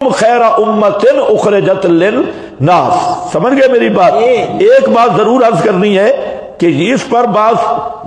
خیر امتن اخرجت للناس۔ سمجھ گئے میری بات؟ ایک بات ضرور عرض کرنی ہے کہ اس پر بعض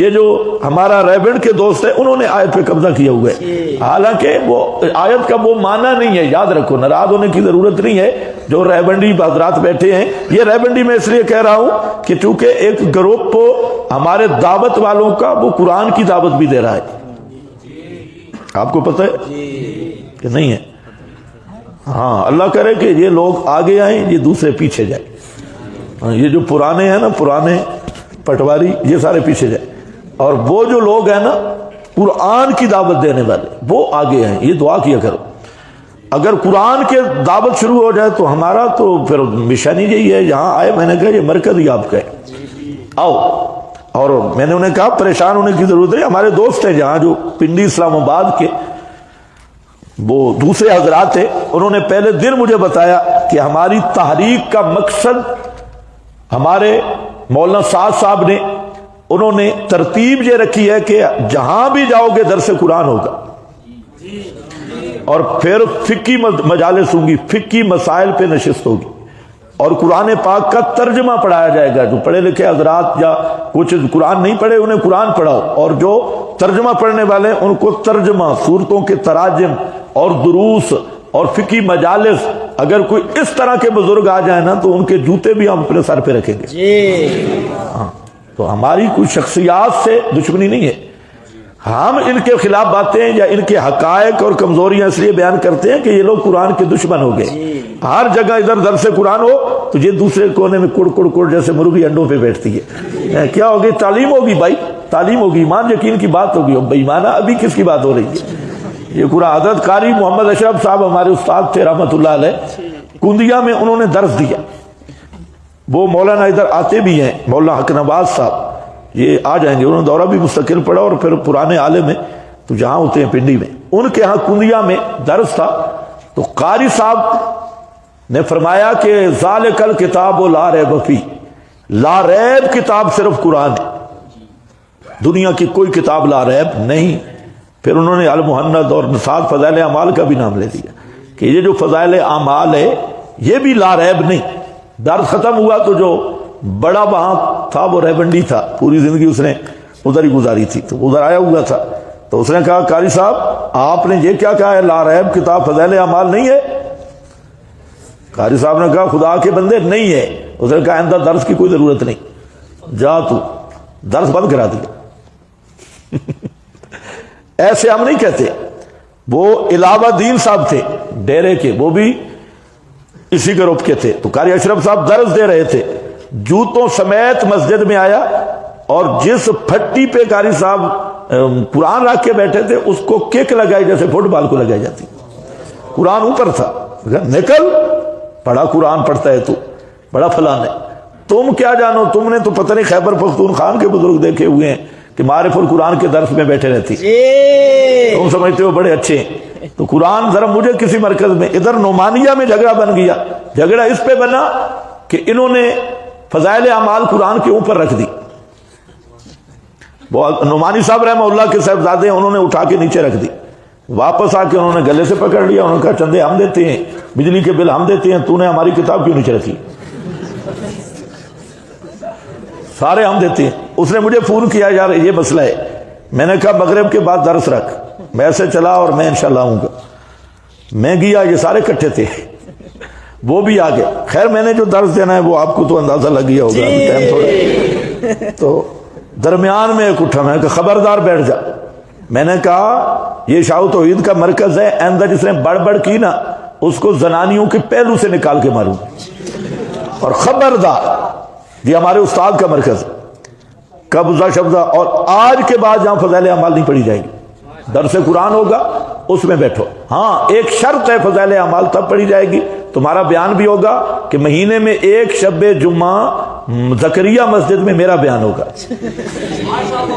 یہ جو ہمارا ریبنڈ کے دوست ہیں انہوں نے آیت پہ قبضہ کیا ہوا ہے، حالانکہ وہ آیت کا وہ معنی نہیں ہے، یاد رکھو، ناراض ہونے کی ضرورت نہیں ہے۔ جو ریبنڈی حضرات بیٹھے ہیں، یہ ریبنڈی میں اس لیے کہہ رہا ہوں کہ چونکہ ایک گروپ ہمارے دعوت والوں کا وہ قرآن کی دعوت بھی دے رہا ہے، آپ کو پتہ ہے کہ نہیں ہے؟ ہاں، اللہ کرے کہ یہ لوگ آگے آئیں، یہ دوسرے پیچھے جائیں۔ یہ جو پرانے ہیں نا، پرانے پٹواری، یہ سارے پیچھے جائیں، اور وہ جو لوگ ہیں نا قرآن کی دعوت دینے والے، وہ آگے آئیں۔ یہ دعا کیا کرو، اگر قرآن کے دعوت شروع ہو جائے تو ہمارا تو پھر مشن ہی یہی ہے۔ یہاں آئے، میں نے کہا یہ مرکز ہی آپ کا ہے، آؤ۔ اور میں نے انہیں کہا پریشان ہونے کی ضرورت نہیں، ہمارے دوست ہیں جہاں جو پنڈی اسلام آباد کے وہ دوسرے حضرات تھے، انہوں نے پہلے دن مجھے بتایا کہ ہماری تحریک کا مقصد، ہمارے مولانا سعد صاحب نے، انہوں نے ترتیب یہ رکھی ہے کہ جہاں بھی جاؤ گے درس قرآن ہوگا، اور پھر فقہی مجالس ہوں گی، فقہی مسائل پہ نشست ہوگی، اور قرآن پاک کا ترجمہ پڑھایا جائے گا۔ جو پڑھے لکھے حضرات یا کچھ قرآن نہیں پڑھے انہیں قرآن پڑھاؤ، اور جو ترجمہ پڑھنے والے ان کو ترجمہ، صورتوں کے تراجم اور دروس اور فقہی مجالس۔ اگر کوئی اس طرح کے بزرگ آ جائیں نا تو ان کے جوتے بھی ہم اپنے سر پہ رکھیں گے۔ ہاں، تو ہماری کوئی شخصیات سے دشمنی نہیں ہے، ہم ان کے خلاف باتیں یا ان کے حقائق اور کمزوریاں اس لیے بیان کرتے ہیں کہ یہ لوگ قرآن کے دشمن ہو گئے۔ ہر جگہ ادھر درس قرآن ہو تو یہ دوسرے کونے میں کڑ کڑ کڑ جیسے مرغی انڈوں پہ بیٹھتی ہے۔ کیا ہوگی؟ تعلیم ہوگی بھائی، تعلیم ہوگی، ایمان یقین کی بات ہوگی۔ بے ایمانہ ابھی کس کی بات ہو رہی ہے؟ یہ قرآن حضرت قاری محمد اشرف صاحب ہمارے استاد تھے رحمۃ اللہ علیہ، کندیا میں انہوں نے درس دیا۔ وہ مولانا ادھر آتے بھی ہیں، مولانا حق نواز صاحب، یہ آ جائیں گے، انہوں نے دورہ بھی مستقل پڑھا، اور پھر پرانے عالم میں تو جہاں ہوتے ہیں پنڈی میں، ان کے ہاں کندیا میں درس تھا۔ تو قاری صاحب نے فرمایا کہ ذالک الکتاب لا ریب فیہ، لا ریب کتاب صرف قرآن ہے، دنیا کی کوئی کتاب لا ریب نہیں۔ پھر انہوں نے المہند اور نصاد فضائل اعمال کا بھی نام لے دیا کہ یہ جو فضائل اعمال ہے یہ بھی لا ریب نہیں۔ درس ختم ہوا تو جو بڑا وہاں تھا وہ ریبنڈی تھا، پوری زندگی اس نے ادھر ہی گزاری تھی، تو ادھر آیا ہوا تھا۔ تو اس نے کہا قاری صاحب آپ نے یہ کیا کہا ہے، لا ریب کتاب فضائل اعمال نہیں ہے؟ قاری صاحب نے کہا خدا کے بندے نہیں ہے۔ اس نے کہا آئندہ درس کی کوئی ضرورت نہیں، جا تو، درس بند کرا دیا۔ ایسے ہم نہیں کہتے۔ وہ علاوہ دین صاحب تھے ڈیرے کے، وہ بھی اسی گروپ کے تھے۔ تو قاری اشرف صاحب درس دے رہے تھے، جوتوں سمیت مسجد میں آیا، اور جس پھٹی پہ قاری صاحب قرآن رکھ کے بیٹھے تھے اس کو کک لگائی جیسے فٹ بال کو لگائی جاتی۔ قرآن اوپر تھا، نکل، بڑا قرآن پڑھتا ہے تو، بڑا فلان ہے، تم کیا جانو، تم نے تو پتہ نہیں خیبر پختونخوا کے بزرگ دیکھے ہوئے ہیں کہ معرف القرآن کے درس میں بیٹھے رہتی، تم سمجھتے ہو بڑے اچھے ہیں۔ تو قرآن ذرا مجھے کسی مرکز میں، ادھر نعمانیہ میں جھگڑا بن گیا، جھگڑا اس پہ بنا کہ انہوں نے فضائل اعمال قرآن کے اوپر رکھ دی۔ وہ نعمانی صاحب رحمہ اللہ کے صاحبزادے ہیں، انہوں نے اٹھا کے نیچے رکھ دی، واپس آ کے انہوں نے گلے سے پکڑ لیا، انہوں نے کہا چندے ہم دیتے ہیں، بجلی کے بل ہم دیتے ہیں، تو نے ہماری کتاب کیوں نیچے رکھی؟ سارے ہم دیتے ہیں۔ اس نے مجھے فون کیا، یار یہ مسئلہ ہے۔ میں نے کہا مغرب کے بعد درس رکھ، میں ایسے چلا اور میں انشاءاللہ آؤں گا۔ میں گیا، یہ سارے کٹھے تھے، وہ بھی آ گئے۔ خیر میں نے جو درس دینا ہے وہ آپ کو تو اندازہ لگ گیا ہوگا، ٹائم تھوڑا۔ تو درمیان میں ایک اٹھا، میں نے کہا خبردار بیٹھ جا۔ میں نے کہا یہ شاہ توحید کا مرکز ہے، اندر جس نے بڑبڑ کی نا اس کو زنانیوں کے پہلو سے نکال کے ماروں، اور خبردار، یہ ہمارے استاد کا مرکز ہے، قبضہ شبضہ۔ اور آج کے بعد جہاں فضائل اعمال نہیں پڑھی جائے گی، درس قرآن ہوگا اس میں بیٹھو۔ ہاں ایک شرط ہے، فضائل اعمال تب پڑھی جائے گی، تمہارا بیان بھی ہوگا کہ مہینے میں ایک شب جمعہ زکریا مسجد میں میرا بیان ہوگا۔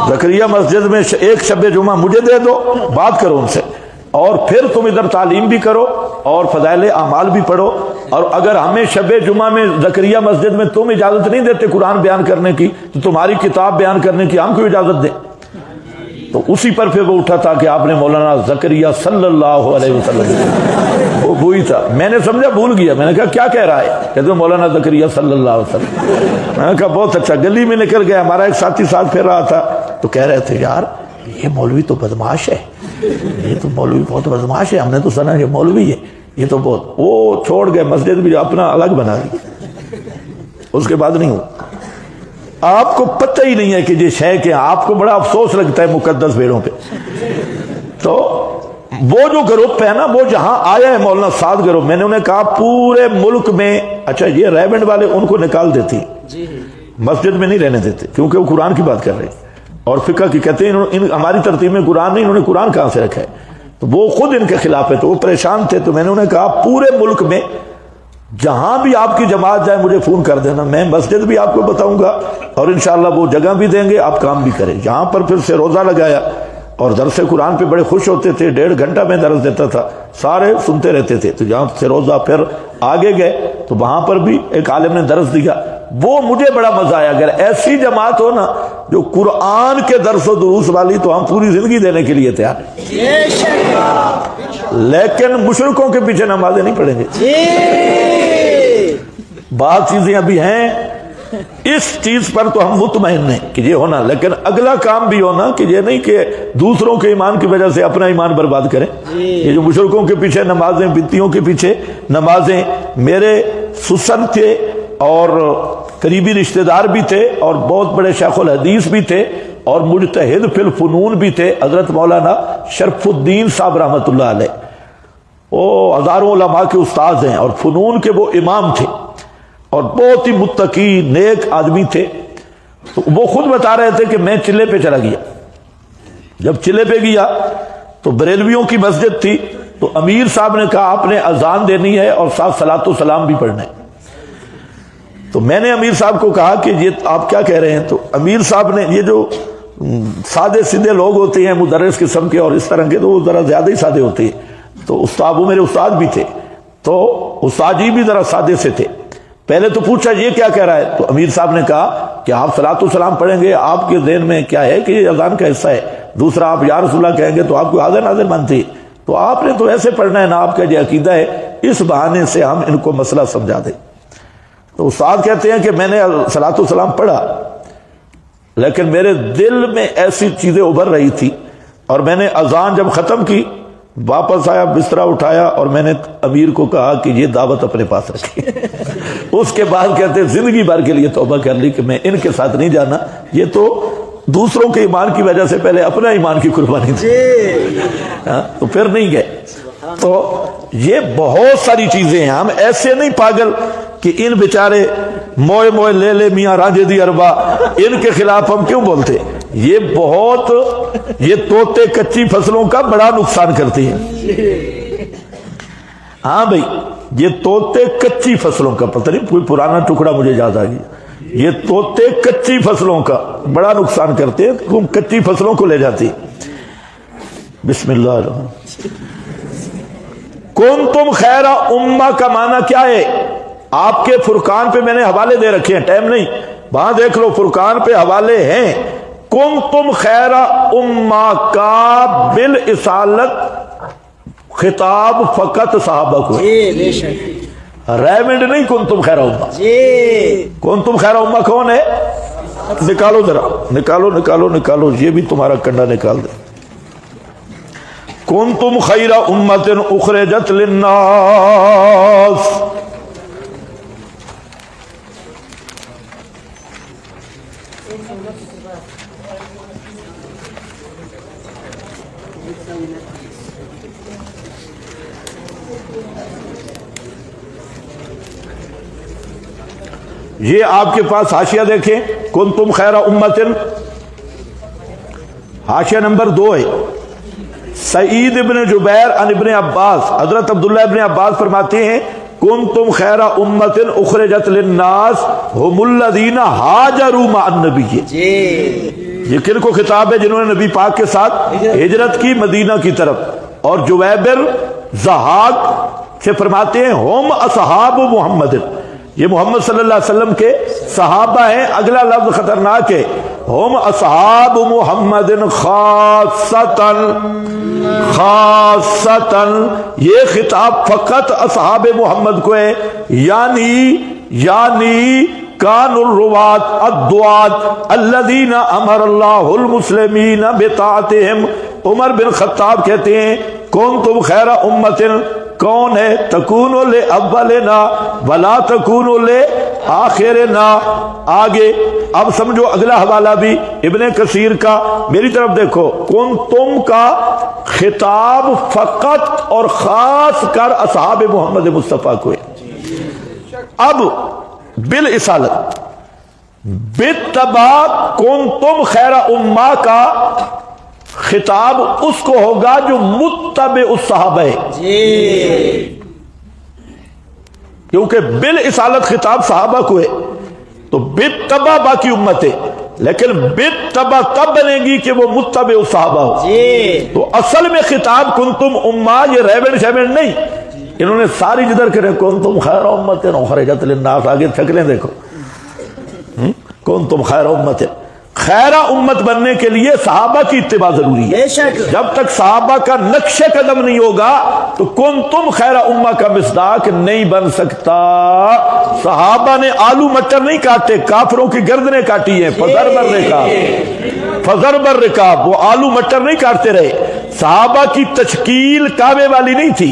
زکریا مسجد میں ایک شب جمعہ مجھے دے دو، بات کرو ان سے، اور پھر تم ادھر تعلیم بھی کرو اور فضائل اعمال بھی پڑھو۔ اور اگر ہمیں شب جمعہ میں زکریا مسجد میں تم اجازت نہیں دیتے قرآن بیان کرنے کی، تو تمہاری کتاب بیان کرنے کی ہم کیوں اجازت دیں؟ تو اسی پر پھر وہ اٹھا تھا کہ آپ نے مولانا زکریا صلی اللہ علیہ وسلم وہ مولوی تھا، میں نے سمجھا بھول گیا، میں نے کہا کیا کہہ رہا ہے؟ کہتے مولانا زکریا صلی اللہ علیہ وسلم۔ میں نے کہا بہت اچھا۔ گلی میں نکل گیا، ہمارا ایک ساتھی ساتھ پھر رہا تھا، تو کہہ رہے تھے یار یہ مولوی تو بدماش ہے، یہ تو مولوی بہت بدماش ہے، ہم نے تو سنا یہ مولوی ہے، یہ تو بہت۔ وہ چھوڑ گئے مسجد بھی اپنا الگ بنا لی، اس کے بعد نہیں ہوا۔ آپ کو پتہ ہی نہیں ہے کہ یہ شے کہ آپ کو بڑا افسوس لگتا ہے مقدس بھیڑوں پہ۔ تو وہ جو گروپ ہے نا، وہ جہاں آیا ہے مولانا سعد گروپ، میں نے انہیں کہا پورے ملک میں، اچھا یہ ریبنڈ والے ان کو نکال دیتی، مسجد میں نہیں رہنے دیتے، کیونکہ وہ قرآن کی بات کر رہے ہیں اور فقہ کی، کہتے ہیں ہماری ترتیب میں قرآن نہیں، انہوں نے قرآن کہاں سے رکھا ہے؟ تو وہ خود ان کے خلاف ہے، تو وہ پریشان تھے۔ تو میں نے انہیں کہا پورے ملک میں جہاں بھی آپ کی جماعت جائے مجھے فون کر دینا، میں مسجد بھی آپ کو بتاؤں گا اور انشاءاللہ وہ جگہ بھی دیں گے، آپ کام بھی کریں۔ یہاں پر پھر سے روزہ لگایا اور درس قرآن پہ بڑے خوش ہوتے تھے، 1.5 گھنٹہ میں درس دیتا تھا، سارے سنتے رہتے تھے۔ تو جہاں سے روزہ پھر آگے گئے تو وہاں پر بھی ایک عالم نے درس دیا، وہ مجھے بڑا مزہ آیا۔ اگر ایسی جماعت ہو نا جو قرآن کے درس و دروس والی، تو ہم پوری زندگی دینے کے لیے تیار ہیں، لیکن مشرکوں کے پیچھے نمازیں نہیں پڑھیں گے۔ بعض چیزیں ابھی ہیں، اس چیز پر تو ہم مطمئن ہیں کہ یہ ہونا، لیکن اگلا کام بھی ہونا کہ یہ نہیں کہ دوسروں کے ایمان کی وجہ سے اپنا ایمان برباد کریں۔ یہ جو مشرکوں کے پیچھے نمازیں، بدعتیوں کے پیچھے نمازیں، میرے سسن تھے اور قریبی رشتہ دار بھی تھے اور بہت بڑے شیخ الحدیث بھی تھے اور مجتہد فی الفنون بھی تھے، حضرت مولانا شرف الدین صاحب رحمۃ اللہ علیہ، وہ ہزاروں علماء کے استاذ ہیں اور فنون کے وہ امام تھے اور بہت ہی متقی نیک آدمی تھے۔ تو وہ خود بتا رہے تھے کہ میں چلے پہ چلا گیا، جب چلے پہ گیا تو بریلویوں کی مسجد تھی، تو امیر صاحب نے کہا آپ نے اذان دینی ہے اور ساتھ صلاۃ و سلام بھی پڑھنا ہے۔ تو میں نے امیر صاحب کو کہا کہ یہ آپ کیا کہہ رہے ہیں؟ تو امیر صاحب نے، یہ جو سادے سیدھے لوگ ہوتے ہیں مدرس قسم کے اور اس طرح کے، تو وہ ذرا زیادہ ہی سادے ہوتے ہیں، تو استاد، وہ میرے استاد بھی تھے، تو استاد جی بھی ذرا سادے سے تھے۔ پہلے تو پوچھا یہ کیا کہہ رہا ہے؟ تو امیر صاحب نے کہا کہ آپ صلاۃ و سلام پڑھیں گے، آپ کے ذہن میں کیا ہے کہ یہ اذان کا حصہ ہے؟ دوسرا آپ یا رسول اللہ کہیں گے تو آپ کو حاضر ناظر مانتی، تو آپ نے تو ایسے پڑھنا ہے نا، آپ کا یہ عقیدہ ہے، اس بہانے سے ہم ان کو مسئلہ سمجھا دیں۔ تو استاد کہتے ہیں کہ میں نے صلاۃ و سلام پڑھا، لیکن میرے دل میں ایسی چیزیں ابھر رہی تھی، اور میں نے اذان جب ختم کی واپس آیا، بسترا اٹھایا اور میں نے امیر کو کہا کہ یہ دعوت اپنے پاس رکھی۔ اس کے بعد کہتے ہیں زندگی بھر کے لیے توبہ کر لی کہ میں ان کے ساتھ نہیں جانا، یہ تو دوسروں کے ایمان کی وجہ سے پہلے اپنا ایمان کی قربانی تھی، تو پھر نہیں گئے۔ تو یہ بہت ساری چیزیں ہیں، ہم ایسے نہیں پاگل کہ ان بیچارے موئے موئے لے لے میاں رانجے دی اربا، ان کے خلاف ہم کیوں بولتے؟ یہ بہت، یہ طوطے کچی فصلوں کا بڑا نقصان کرتے ہیں۔ ہاں بھائی، یہ طوطے کچی فصلوں کا، پتہ نہیں کوئی پرانا ٹکڑا مجھے یاد آ گیا، یہ طوطے کچی فصلوں کا بڑا نقصان کرتے ہیں، تم کچی فصلوں کو لے جاتی۔ بسم اللہ الرحمن الرحیم۔ کنتم خیر امہ کا معنی کیا ہے؟ آپ کے فرقان پہ میں نے حوالے دے رکھے ہیں، ٹائم نہیں، وہاں دیکھ لو، فرقان پہ حوالے ہیں۔ کنتم خیر امہ کا بالاصالت خطاب فقط صحابہ کو، ریمنڈ نہیں کنتم خیر امہ۔ کنتم خیر امہ کون ہے؟ نکالو ذرا، نکالو نکالو نکالو، یہ بھی تمہارا کنڈا نکال دے۔ کنتم خیر امۃ اخرجت للناس، یہ آپ کے پاس حاشیہ دیکھیں، کنتم خیر امۃ، حاشیہ نمبر 2 ہے۔ سعید ابن جبیر عن ابن عباس، حضرت عبداللہ ابن عباس فرماتے ہیں کنتم خیر امۃ اخرجت للناس هم الذین ہاجروا مع النبی۔ یہ کن کو خطاب ہے؟ جنہوں نے نبی پاک کے ساتھ ہجرت کی مدینہ کی طرف۔ اور جویبر ضحاک سے فرماتے ہیں ہم اصحاب محمد، یہ محمد صلی اللہ علیہ وسلم کے صحابہ ہیں۔ اگلا لفظ خطرناک ہے، ہم اصحاب محمد خاصتاً، خاصتاً، یہ خطاب فقط اصحاب محمد کو ہے، یعنی کان الروات الدعات الذین امر اللہ المسلمین بطاعتہم۔ عمر بن خطاب کہتے ہیں کنتم خیر امت، کون ہے؟ تکونوا لأولنا ولا تکونوا لآخرنا۔ آگے اب سمجھو اگلا حوالہ بھی ابن کثیر کا، میری طرف دیکھو، کنتم کا خطاب فقط اور خاص کر اصحاب محمد مصطفیٰ کو ہے۔ اب بالاصالت بالتبع کنتم خیر امہ کا خطاب اس کو ہوگا جو متبع الصحابہ ہے، کیونکہ بالاصالت خطاب صحابہ کو ہے، تو بالتبع باقی امت ہے، لیکن بالتبع تب بنے گی کہ وہ متبع الصحابہ ہو۔ تو اصل میں خطاب کنتم امہ یہ ریبن شیبن نہیں، انہوں نے ساری جدھر کرے کنتم خیر امت اخرجت للناس، آگے شکلیں دیکھو، کنتم خیر امت، خیر امت بننے کے لیے صحابہ کی اتباع ضروری ہے۔ جب تک صحابہ کا نقش قدم نہیں ہوگا تو کنتم خیر امہ کا مصداق نہیں بن سکتا۔ صحابہ نے آلو مٹر نہیں کاٹے، کافروں کی گردنیں کاٹی ہیں، فضرب الرکاب، فضرب الرکاب، وہ آلو مٹر نہیں کاٹتے رہے۔ صحابہ کی تشکیل کعبے والی نہیں تھی،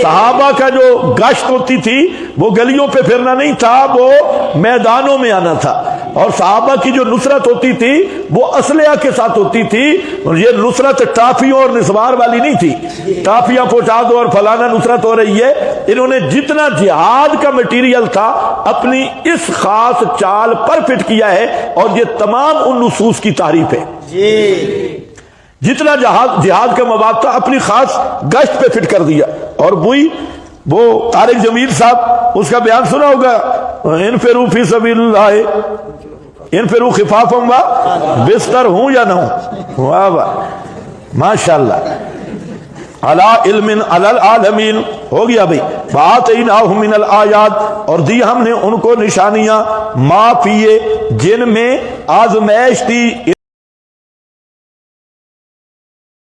صحابہ کا جو گشت ہوتی تھی وہ گلیوں پہ پھرنا نہیں تھا، وہ میدانوں میں آنا تھا، اور صحابہ کی جو نصرت ہوتی تھی وہ اسلحہ کے ساتھ ہوتی تھی، اور یہ نصرت ٹافیوں اور نسوار والی نہیں تھی، ٹافیاں پہنچا دو اور فلانا نصرت ہو رہی ہے۔ انہوں نے جتنا جہاد کا مٹیریل تھا اپنی اس خاص چال پر فٹ کیا ہے، اور یہ تمام ان نصوص کی تعریف ہے۔ جتنا جہاد کا مواد تھا اپنی خاص گشت پہ فٹ کر دیا۔ اور وہ طارق جمیل صاحب، اس کا بیان سنا ہوگا، انفروا فی سبیل اللہ انفروا خفافا و بستر ہوں یا نہ ہوں، واہ واہ ماشاءاللہ، علی علم علی العالمین، ہو گیا بھائی، وآتیناہم من الآیات، اور دی ہم نے ان کو نشانیاں، ما فیہ، جن میں آزمائش تھی۔